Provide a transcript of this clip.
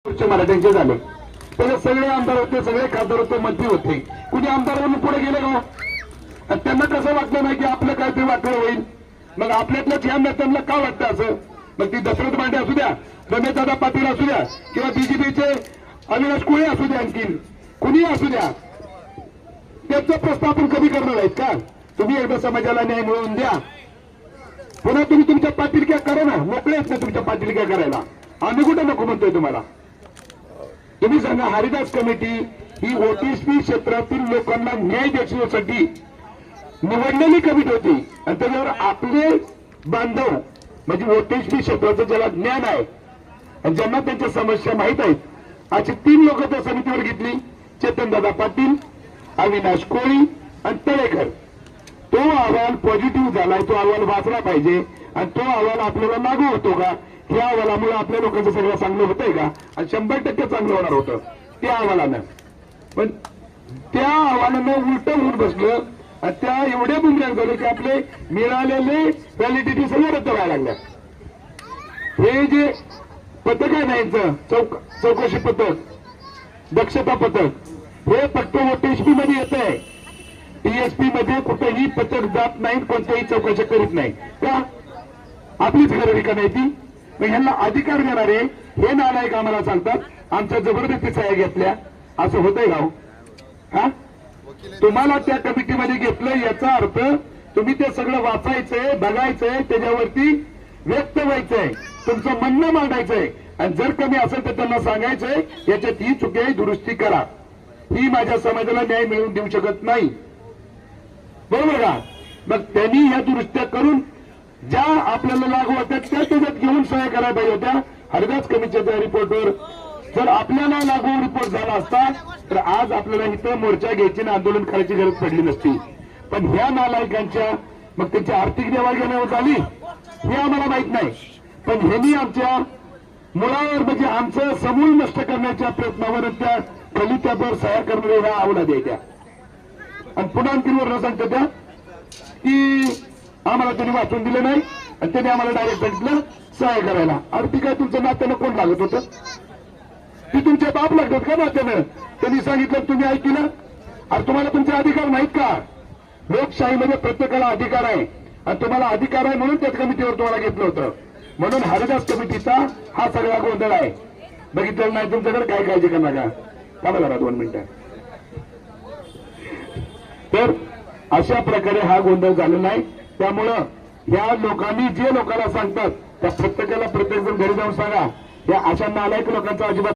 मराठ्यांचे झाले. पहिले सगळे आमदार होते, सगळे खासदार होते, मंत्री होते. कुणी आमदारांनी पुढे गेले का? आणि त्यांना कसं वाटलं नाही की आपलं काहीतरी वाटलं होईल? मग आपल्यातल्याच या नेत्यांना का वाटतं असं? मग ती दशरथ मांडे असू द्या, रमेशदादा पाटील असू द्या, किंवा बीजेपीचे अविनाश कुळे असू द्या, आणखीन कुणी असू द्या, त्यांचा प्रस्ताव कमी करणार आहेत का? तुम्ही एकदा समाजाला न्याय मिळवून द्या, पुन्हा तुम्ही तुमच्या पाटीलक्या करा ना. मोकळे आहेत ना तुमच्या पाटीलक्या करायला. आम्ही कुठे नको म्हणतोय तुम्हाला? तुम्ही सांगा, हरिदास कमिटी ही ओटीसी क्षेत्रातील लोकांना न्याय देण्यासाठी निवडलेली कमिटी होती, आणि त्याच्यावर आपले बांधव म्हणजे ओटीसी क्षेत्राचं ज्याला ज्ञान आहे आणि ज्यांना त्यांच्या समस्या माहीत आहेत, अशी 3 लोक त्या समितीवर घेतली. चेतनदादा पाटील, अविनाश कोळी आणि तळेकर. तो अहवाल पॉझिटिव्ह झालाय, तो अहवाल वाचला पाहिजे. आणि तो अहवाल आपल्याला लागू होतो का? या अहवालामुळे आपल्या लोकांचं सगळं चांगलं होतंय का? आणि 100% चांगलं होणार होतं त्या अहवालानं. पण त्या अहवालानं उलट होऊन बसलं आणि त्या एवढ्या बुमऱ्यात झाले की आपले मिळालेले व्हॅलिडिटी सगळं रद्द व्हायला लागल्या. हे जे पथक आहे ना यांचं, चौकशी पथक, दक्षता पथक, हे फक्त ओटीएसपी मध्ये येत आहे. टीएसपी मध्ये कुठेही पथक जात नाही, कोणत्याही चौकशी करीत नाही. का? आपलीच खरेदी का नाही ती? मग ह्यांना अधिकार देणारे हे नालायक आम्हाला सांगतात आमच्या जबरदस्ती सह्या घेतल्या. असं होतंय गाव? हा, तुम्हाला त्या कमिटीमध्ये घेतलं याचा अर्थ तुम्ही ते सगळं वाचायचंय, बघायचंय, त्याच्यावरती व्यक्त व्हायचंय, तुमचं म्हणणं मांडायचंय. आणि जर कमी असेल तर त्यांना सांगायचंय याच्यात ही चुकी आहे, दुरुस्ती करा. ही माझ्या समाजाला न्याय मिळवून देऊ शकत नाही, बरोबर का? मग त्यांनी ह्या दुरुस्त्या करून ज्या आपल्याला लागू होत्या त्या त्याच्यात घेऊन सह्या करायला पाहिजे होत्या. हरिदास कमिटीच्या रिपोर्टवर जर आपल्याला लागू रिपोर्ट झाला असता तर आज आपल्याला इथं मोर्चा घ्यायची आणि आंदोलन करायची गरज पडली नसती. पण ह्या नालायकांच्या मग त्यांची आर्थिक देवाणघेवाण झाली हे आम्हाला माहित नाही, पण ह्यांनी आमच्या मुळावर म्हणजे आमचं समूळ नष्ट करण्याच्या प्रयत्नावर त्या खलित्यावर सह्या करणाऱ्या आवला द्यायच्या. आणि पुन्हा आणखीन वर्ण सांगतात त्या की आम्हाला त्यांनी वाचून दिलं नाही आणि त्यांनी आम्हाला डायरेक्ट सांगितलं सहाय्य करायला. अरे ती काय तुमच्या नात्यानं कोण लागत होतं? ती तुमचे बाप लागतात का नात्यानं? त्यांनी सांगितलं तुम्ही ऐकलं? अरे तुम्हाला तुमचे अधिकार नाहीत का? लोकशाहीमध्ये प्रत्येकाला अधिकार आहे आणि तुम्हाला अधिकार आहे म्हणून त्याच कमिटीवर तुम्हाला घेतलं होतं. म्हणून हरिदास कमिटीचा हा सगळा गोंधळ आहे. बघितलं नाही तुमच्याकडे काय काळजी करणार का? थांबा जरा 2 मिनिटं. तर अशा प्रकारे हा गोंधळ झालेला आहे. त्यामुळं या लोकांनी जे लोकांना सांगतात त्या प्रत्येकाला प्रत्येक जण घरी जाऊन सांगा, या अशा नालायक लोकांचा अजिबात